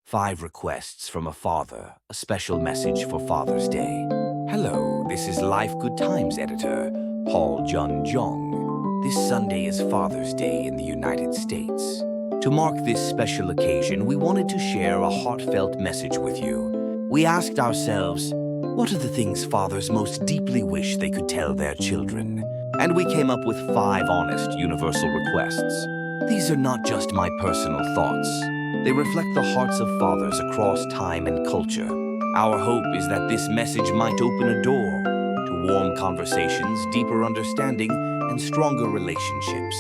5 requests from a father, a special message for Father's Day. Hello, this is Life Good Times editor, Paul Jun Jong. This Sunday is Father's Day in the United States. To mark this special occasion, we wanted to share a heartfelt message with you. We asked ourselves, what are the things fathers most deeply wish they could tell their children? And we came up with 5 honest, universal requests. These are not just my personal thoughts. They reflect the hearts of fathers across time and culture. Our hope is that this message might open a door to warm conversations, deeper understanding, and stronger relationships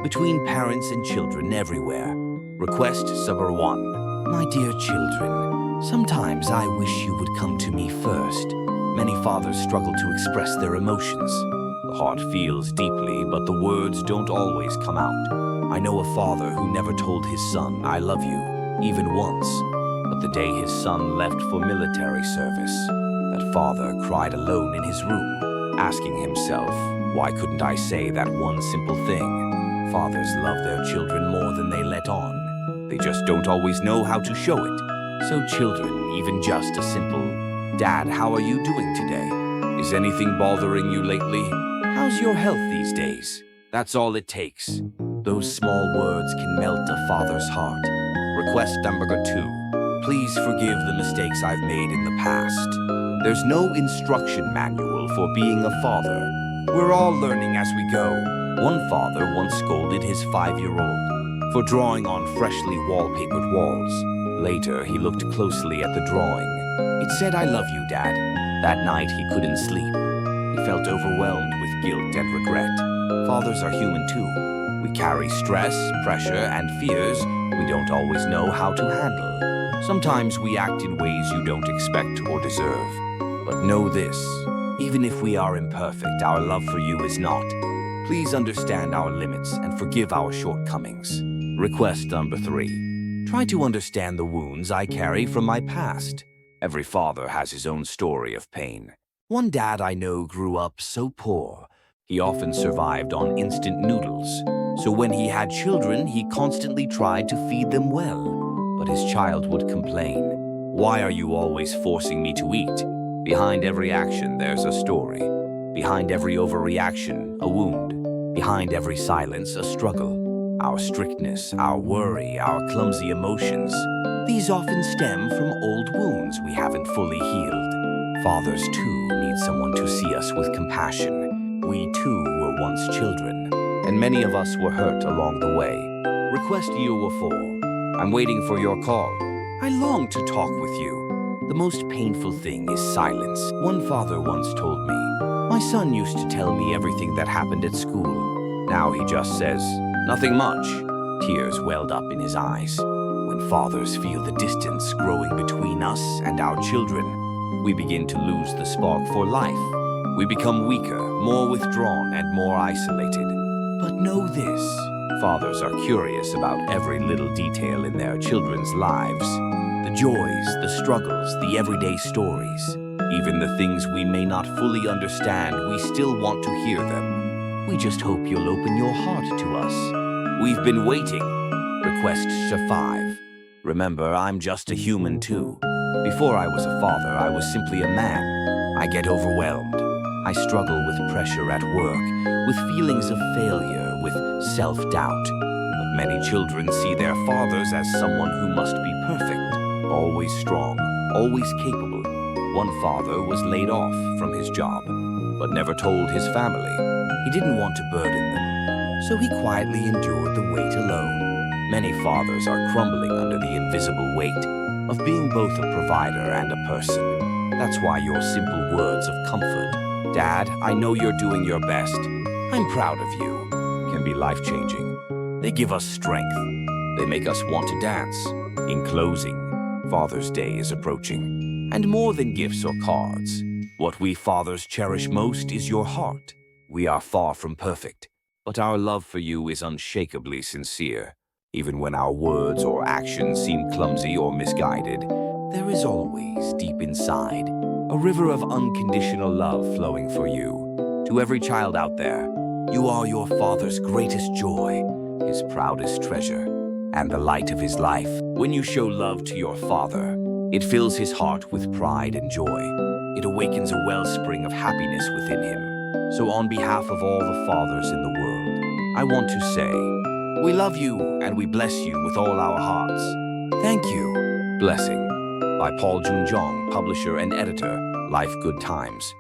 between parents and children everywhere. Request number 1. My dear children, sometimes I wish you would come to me first. Many fathers struggle to express their emotions. The heart feels deeply, but the words don't always come out. I know a father who never told his son, I love you, even once. But the day his son left for military service, that father cried alone in his room, asking himself, why couldn't I say that one simple thing? Fathers love their children more than they let on. They just don't always know how to show it. So children, even just a simple, Dad, how are you doing today? Is anything bothering you lately? How's your health these days? That's all it takes. Those small words can melt a father's heart. Request number 2. Please forgive the mistakes I've made in the past. There's no instruction manual for being a father. We're all learning as we go. One father once scolded his 5-year-old for drawing on freshly wallpapered walls. Later, he looked closely at the drawing. It said, I love you, Dad. That night, he couldn't sleep. He felt overwhelmed with guilt and regret. Fathers are human too. We carry stress, pressure, and fears we don't always know how to handle. Sometimes we act in ways you don't expect or deserve. But know this, even if we are imperfect, our love for you is not. Please understand our limits and forgive our shortcomings. Request number 3. Try to understand the wounds I carry from my past. Every father has his own story of pain. One dad I know grew up so poor. He often survived on instant noodles. So when he had children, he constantly tried to feed them well. But his child would complain, why are you always forcing me to eat? Behind every action, there's a story. Behind every overreaction, a wound. Behind every silence, a struggle. Our strictness, our worry, our clumsy emotions, these often stem from old wounds we haven't fully healed. Fathers, too, need someone to see us with compassion. We, too, were once children, and many of us were hurt along the way. Request number 4. I'm waiting for your call. I long to talk with you. The most painful thing is silence. One father once told me, my son used to tell me everything that happened at school. Now he just says, nothing much. Tears welled up in his eyes. When fathers feel the distance growing between us and our children, we begin to lose the spark for life. We become weaker, more withdrawn, and more isolated. But know this, fathers are curious about every little detail in their children's lives. The joys, the struggles, the everyday stories. Even the things we may not fully understand, we still want to hear them. We just hope you'll open your heart to us. We've been waiting. Request to 5. Remember, I'm just a human too. Before I was a father, I was simply a man. I get overwhelmed. I struggle with pressure at work, with feelings of failure, with self-doubt. But many children see their fathers as someone who must be perfect, always strong, always capable. One father was laid off from his job, but never told his family. He didn't want to burden them, so he quietly endured the weight alone. Many fathers are crumbling under the invisible weight of being both a provider and a person. That's why your simple words of comfort, Dad, I know you're doing your best. I'm proud of you, can be life-changing. They give us strength. They make us want to dance. In closing, Father's Day is approaching. And more than gifts or cards, what we fathers cherish most is your heart. We are far from perfect, but our love for you is unshakably sincere. Even when our words or actions seem clumsy or misguided, there is always, deep inside, a river of unconditional love flowing for you. To every child out there, you are your father's greatest joy, his proudest treasure, and the light of his life. When you show love to your father, it fills his heart with pride and joy. It awakens a wellspring of happiness within him. So on behalf of all the fathers in the world, I want to say, we love you and we bless you with all our hearts. Thank you. Blessing. By Paul Junjong, publisher and editor, Life Good Times.